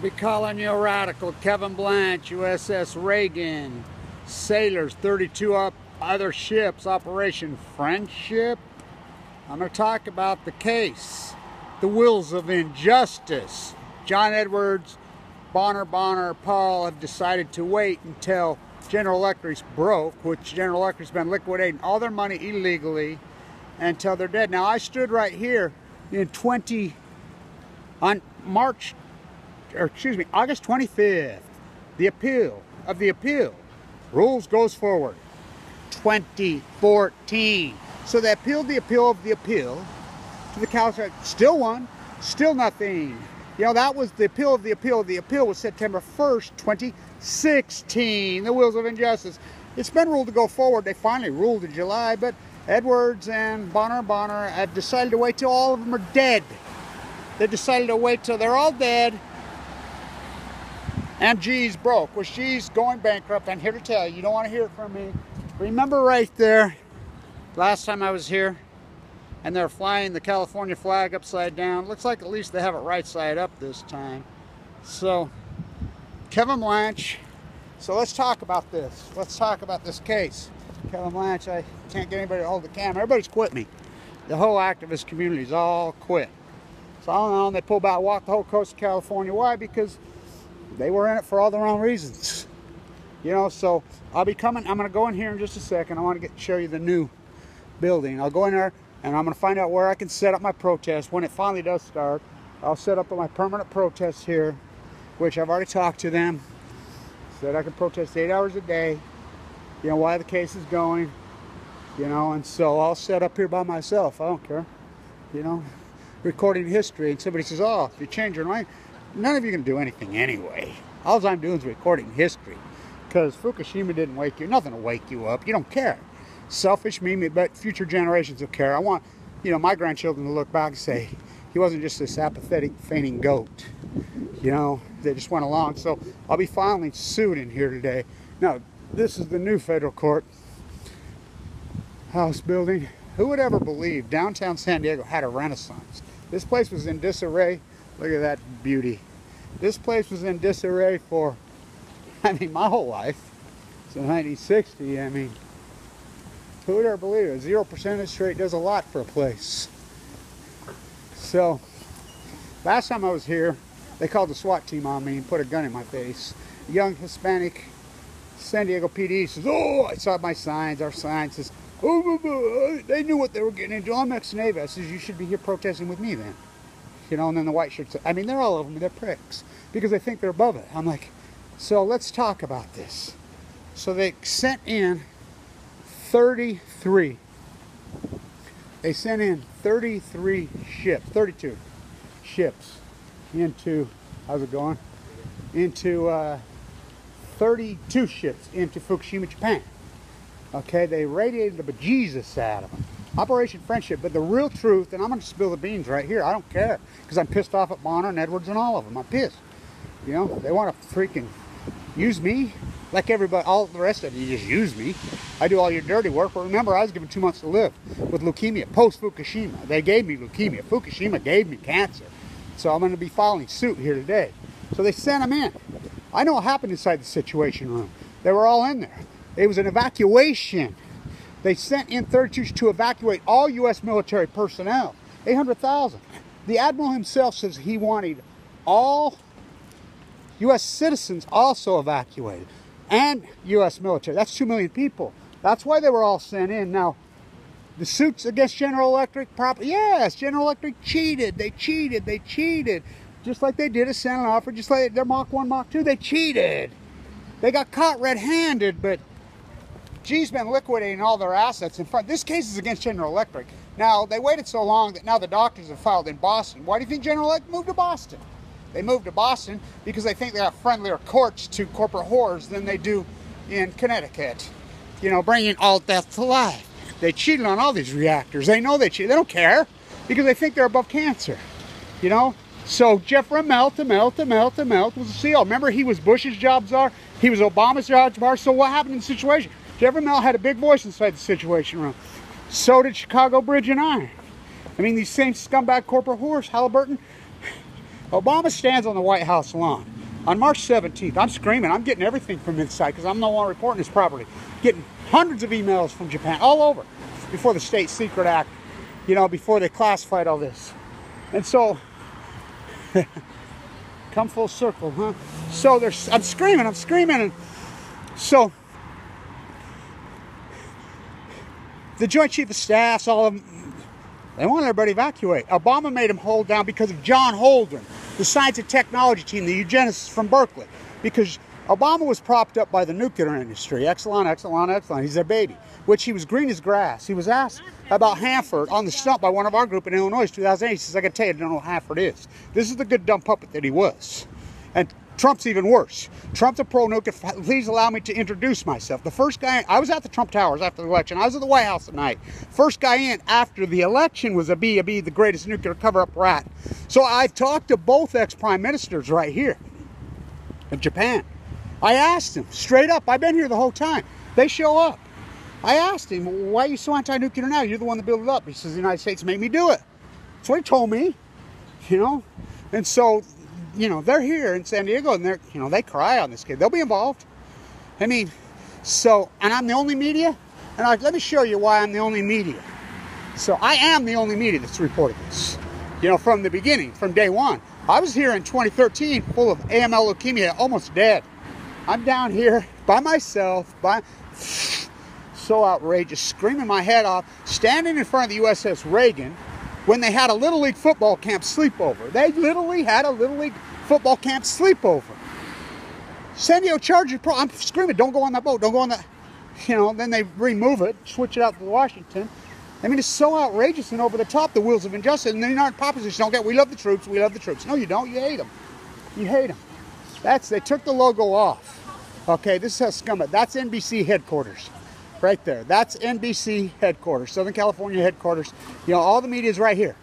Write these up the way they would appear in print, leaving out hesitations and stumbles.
Be calling you a radical. Kevin Blanch, U.S.S. Reagan Sailors, 32 other ships, Operation Friendship. I'm going to talk about the case, the wheels of injustice. John Edwards, Bonner, Paul have decided to wait until General Electric's broke, which General Electric's been liquidating all their money illegally until they're dead. Now, I stood right here in August 25th, the appeal of the appeal. Rules goes forward. 2014. So they appealed the appeal of the appeal to the California. Still won, still nothing. You know, that was the appeal of the appeal of the appeal was September 1st, 2016. The wheels of injustice. It's been ruled to go forward. They finally ruled in July, but Edwards and Bonner have decided to wait till all of them are dead. They decided to wait till they're all dead. And G's broke, which G's going bankrupt. I'm here to tell you, you don't want to hear it from me. Remember right there, last time I was here, and they're flying the California flag upside down. Looks like at least they have it right side up this time. So, Kevin Blanch. So let's talk about this. Let's talk about this case. Kevin Blanch, I can't get anybody to hold the camera. Everybody's quit me. The whole activist community's all quit. So all in all, they pulled back, walked the whole coast of California. Why? Because they were in it for all the wrong reasons. You know, so I'll be coming. I'm going to go in here in just a second. I want to show you the new building. I'll go in there and I'm going to find out where I can set up my protest. When it finally does start, I'll set up my permanent protest here, which I've already talked to them. Said I can protest 8 hours a day, you know, while the case is going, you know, and so I'll set up here by myself. I don't care, you know, recording history. And somebody says, oh, if you change your mind, none of you can do anything anyway. All I'm doing is recording history. Because Fukushima didn't wake you. Nothing will wake you up. You don't care. Selfish me, but future generations will care. I want, you know, my grandchildren to look back and say, he wasn't just this apathetic, fainting goat. You know, they just went along. So I'll be filing suit in here today. Now, this is the new federal court house building. Who would ever believe downtown San Diego had a renaissance? This place was in disarray. Look at that beauty. This place was in disarray for, I mean, my whole life. Since 1960, I mean, who would ever believe it? 0% interest rate does a lot for a place. So, last time I was here, they called the SWAT team on me and put a gun in my face. A young Hispanic San Diego PD says, oh, I saw my signs, our signs says, oh, they knew what they were getting into. I'm ex-Navy. I says, you should be here protesting with me then. You know, and then the white shirts, I mean, they're all over me, they're pricks, because they think they're above it. I'm like, so let's talk about this. So they sent in 33. They sent in 32 ships into, how's it going? Into 32 ships into Fukushima, Japan. Okay, they radiated the bejesus out of them. Operation Friendship, but the real truth, and I'm going to spill the beans right here. I don't care, because I'm pissed off at Bonner and Edwards and all of them. I'm pissed. You know, they want to freaking use me like everybody, all the rest of you just use me. I do all your dirty work, but remember, I was given 2 months to live with leukemia, post-Fukushima. They gave me leukemia. Fukushima gave me cancer. So I'm going to be filing suit here today. So they sent them in. I know what happened inside the Situation Room. They were all in there. It was an evacuation. They sent in 32 to evacuate all U.S. military personnel, 800,000. The Admiral himself says he wanted all U.S. citizens also evacuated, and U.S. military. That's 2 million people. That's why they were all sent in. Now, the suits against General Electric, yes, General Electric cheated. They cheated. Just like they did at Santa Offer, just like their Mach 1, Mach 2, they cheated. They got caught red-handed, but G's been liquidating all their assets in front. This case is against General Electric. Now, they waited so long that now the doctors have filed in Boston. Why do you think General Electric moved to Boston? They moved to Boston because they think they have friendlier courts to corporate whores than they do in Connecticut. You know, bringing all death to life. They cheated on all these reactors. They know they cheated. They don't care because they think they're above cancer. You know? So, Jeffrey Melt was a CEO. Remember, he was Bush's job czar. He was Obama's job czar. So what happened in the situation? Jeffrey Melt had a big voice inside the Situation Room. So did Chicago Bridge and Iron. I mean, these same scumbag corporate whores, Halliburton, Obama stands on the White House lawn on March 17th. I'm screaming. I'm getting everything from inside because I'm the one reporting this property. Getting hundreds of emails from Japan, all over, before the State Secret Act, you know, before they classified all this. And so, come full circle, huh? So I'm screaming, and so the Joint Chief of Staffs, all of them, they want everybody to evacuate. Obama made them hold down because of John Holdren, the science and technology team, the eugenicist from Berkeley, because Obama was propped up by the nuclear industry. Exelon. He's their baby, which he was green as grass. He was asked about Hanford on the stump by one of our group in Illinois in 2008. He says, I can tell you, I don't know what Hanford is. This is the good dumb puppet that he was. And Trump's even worse. Trump's a pro-nuclear. Please allow me to introduce myself. The first guy, I was at the Trump Towers after the election. I was at the White House at night. First guy in after the election was a B, the greatest nuclear cover-up rat. So I've talked to both ex-prime ministers right here in Japan. I asked him straight up. I've been here the whole time. They show up. I asked him, why are you so anti-nuclear now? You're the one that built it up. He says, the United States made me do it. That's what he told me, you know. And so, you know, they're here in San Diego, and they're, you know, they cry on this kid. They'll be involved. I mean, so, and I'm the only media. And let me show you why I'm the only media. So I am the only media that's reported this. You know, from the beginning, from day one. I was here in 2013, full of AML leukemia, almost dead. I'm down here by myself, so outrageous, screaming my head off, standing in front of the U.S.S. Reagan when they had a Little League football camp sleepover. They literally had a Little League football camp sleepover. San Diego Chargers Pro, I'm screaming, don't go on that boat, don't go on that, you know, then they remove it, switch it out to Washington. I mean, it's so outrageous and over the top, the wheels of injustice, and then our propositions don't get, we love the troops, we love the troops. No, you don't, you hate them. You hate them. They took the logo off. Okay, this is how scumbag. That's NBC headquarters. Right there. That's NBC headquarters. Southern California headquarters. You know, all the media is right here.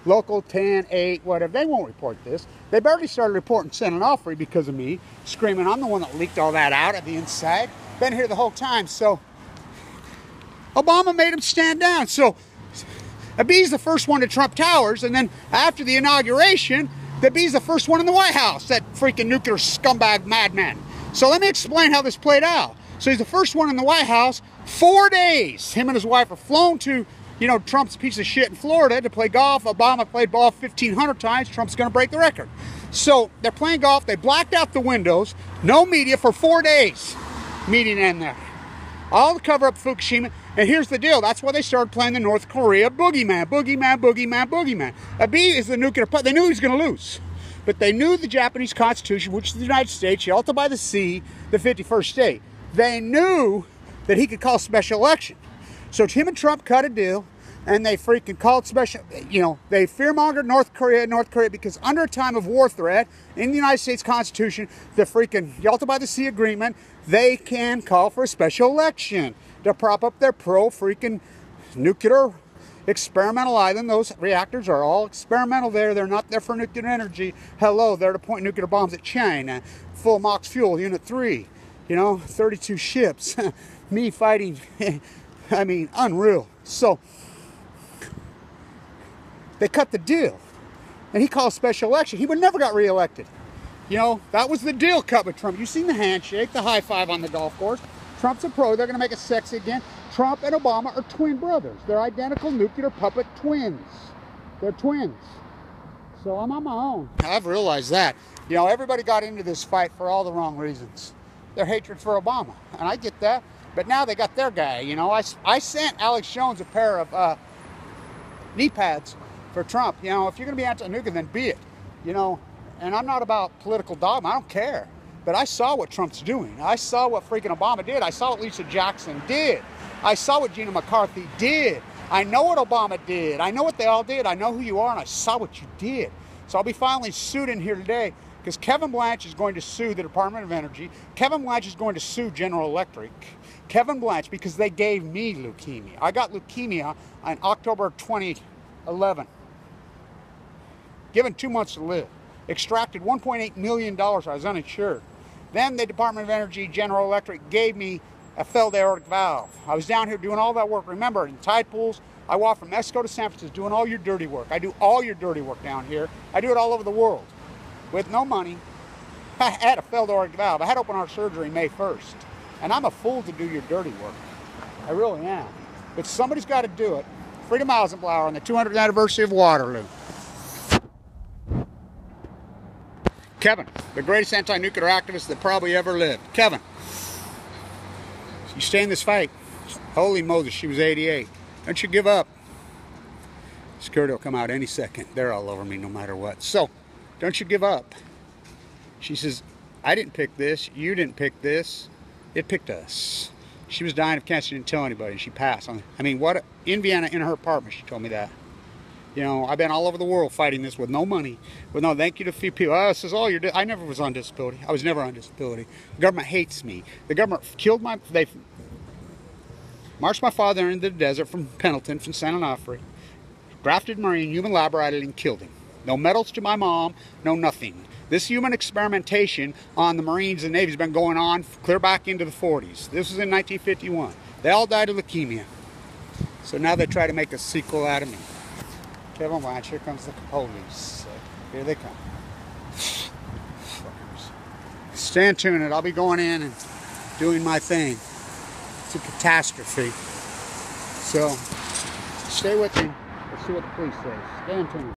Local 10, 8, whatever. They won't report this. They barely started reporting San Onofre because of me, screaming, I'm the one that leaked all that out at the inside. Been here the whole time. So, Obama made him stand down. So, Abi's the first one to Trump Towers, and then after the inauguration, Abi's the first one in the White House, that freaking nuclear scumbag madman. So let me explain how this played out. So he's the first one in the White House. 4 days, him and his wife are flown to, you know, Trump's piece of shit in Florida to play golf. Obama played ball 1,500 times. Trump's going to break the record. So they're playing golf. They blacked out the windows. No media for 4 days. Meeting in there. All to cover up Fukushima. And here's the deal. That's why they started playing the North Korea boogeyman. Abi is the nuclear puppet. They knew he was going to lose. But they knew the Japanese Constitution, which is the United States, Yalta by the Sea, the 51st state. They knew that he could call special election. So him and Trump cut a deal, and they freaking called special, you know, they fearmongered North Korea, because under a time of war threat, in the United States Constitution, the freaking Yalta by the Sea agreement, they can call for a special election to prop up their pro-freaking nuclear experimental island. Those reactors are all experimental there. They're not there for nuclear energy. Hello, they're to point nuclear bombs at China. Full MOX fuel, Unit 3. You know, 32 ships. Me fighting. I mean, unreal. So, they cut the deal. And he called special election. He would never got reelected. You know, that was the deal cut with Trump. You've seen the handshake, the high five on the golf course. Trump's a pro. They're going to make it sexy again. Trump and Obama are twin brothers. They're identical nuclear puppet twins. They're twins. So I'm on my own. I've realized that. You know, everybody got into this fight for all the wrong reasons. Their hatred for Obama. And I get that. But now they got their guy. You know, I sent Alex Jones a pair of knee pads for Trump. You know, if you're going to be anti-nuclear, then be it. You know, and I'm not about political dogma. I don't care. But I saw what Trump's doing. I saw what freaking Obama did. I saw what Lisa Jackson did. I saw what Gina McCarthy did. I know what Obama did. I know what they all did. I know who you are, and I saw what you did. So I'll be finally sued in here today because Kevin Blanch is going to sue the Department of Energy. Kevin Blanch is going to sue General Electric. Kevin Blanch, because they gave me leukemia. I got leukemia in October 2011. Given 2 months to live. Extracted $1.8 million. I was uninsured. Then the Department of Energy, General Electric, gave me a failed aortic valve. I was down here doing all that work. Remember, in tide pools, I walk from Mexico to San Francisco doing all your dirty work. I do all your dirty work down here. I do it all over the world. with no money. I had a failed aortic valve. I had open heart surgery May 1st. And I'm a fool to do your dirty work. I really am. But somebody's got to do it. Freedom Eisenhower on the 200th anniversary of Waterloo. Kevin, the greatest anti-nuclear activist that probably ever lived. Kevin, you stay in this fight. Holy Moses, she was 88. Don't you give up. Security will come out any second. They're all over me no matter what. So, don't you give up. She says, I didn't pick this. You didn't pick this. It picked us. She was dying of cancer. She didn't tell anybody. And she passed. I mean, what? In Vienna, in her apartment, she told me that. You know, I've been all over the world fighting this with no money, with no thank you to a few people. Oh, it says, oh, I never was on disability. I was never on disability. The government hates me. The government killed they marched my father into the desert from Pendleton, from San Onofre, grafted Marine, human laborated, and killed him. No medals to my mom, no nothing. This human experimentation on the Marines and Navy has been going on clear back into the 40s. This was in 1951. They all died of leukemia. So now they try to make a sequel out of me. Kevin Blanch, here comes the police. Here they come. Stand tuned. I'll be going in and doing my thing. It's a catastrophe. So, stay with me. Let's see what the police say. Stand tuned.